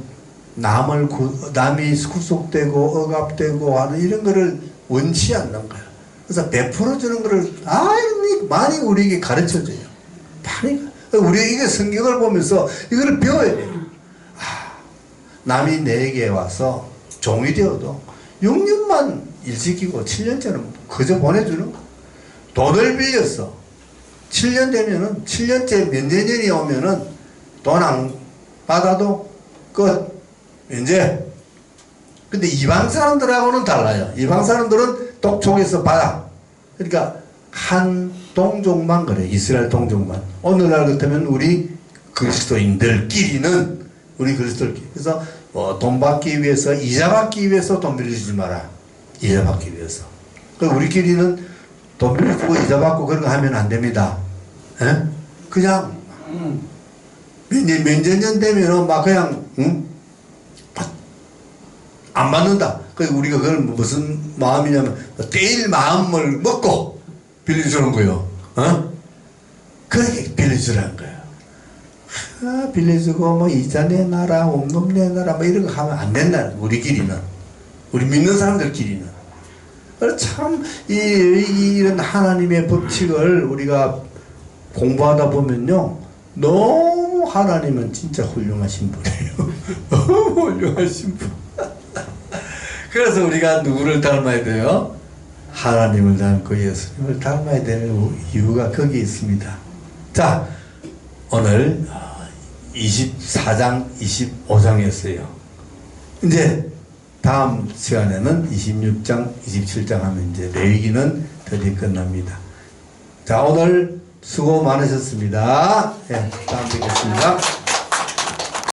남이 구속되고 억압되고 하는 이런 거를 원치 않는 거예요. 그래서 베풀어주는 거를 많이 우리에게 가르쳐줘요. 우리가 이게 성경을 보면서 이거를 배워야 돼요. 남이 내게 와서 종이 되어도 6년만 일 시키고 7년째는 그저 보내주는 거. 돈을 빌렸어. 7년 되면은, 7년째 면제년이 오면은 돈 안 받아도 끝. 면제. 근데 이방 사람들하고는 달라요. 이방 사람들은 독촉에서 받아. 그러니까 한 동족만 그래. 이스라엘 동족만. 오늘날 같으면 우리 그리스도인들끼리는, 그래서 돈 받기 위해서, 이자 받기 위해서 돈 빌려주지 마라. 이자 받기 위해서. 우리끼리는 돈 빌려주고 이자 받고 그런 거 하면 안 됩니다. 에? 그냥 면제년 되면은 막 그냥 안 받는다. 그래서 우리가 그걸 무슨 마음이냐면 떼일 마음을 먹고 빌려주는 거예요. 그렇게 빌려주라는 거예요. 빌려주고 뭐 이자 내놔라, 원금 내놔라 뭐 이런 거 하면 안 된다. 우리끼리는, 우리 믿는 사람들끼리는. 참 이런 하나님의 법칙을 우리가 공부하다 보면요, 너무 하나님은 진짜 훌륭하신 분이에요. 너무 훌륭하신 분. 그래서 우리가 누구를 닮아야 돼요? 하나님을 닮고 예수님을 닮아야 되는 이유가 거기에 있습니다. 자, 오늘 24장, 25장이었어요. 이제 다음 시간에는 26장, 27장 하면 이제 레위기는 드디어 끝납니다. 자, 오늘 수고 많으셨습니다. 예, 다음 뵙겠습니다.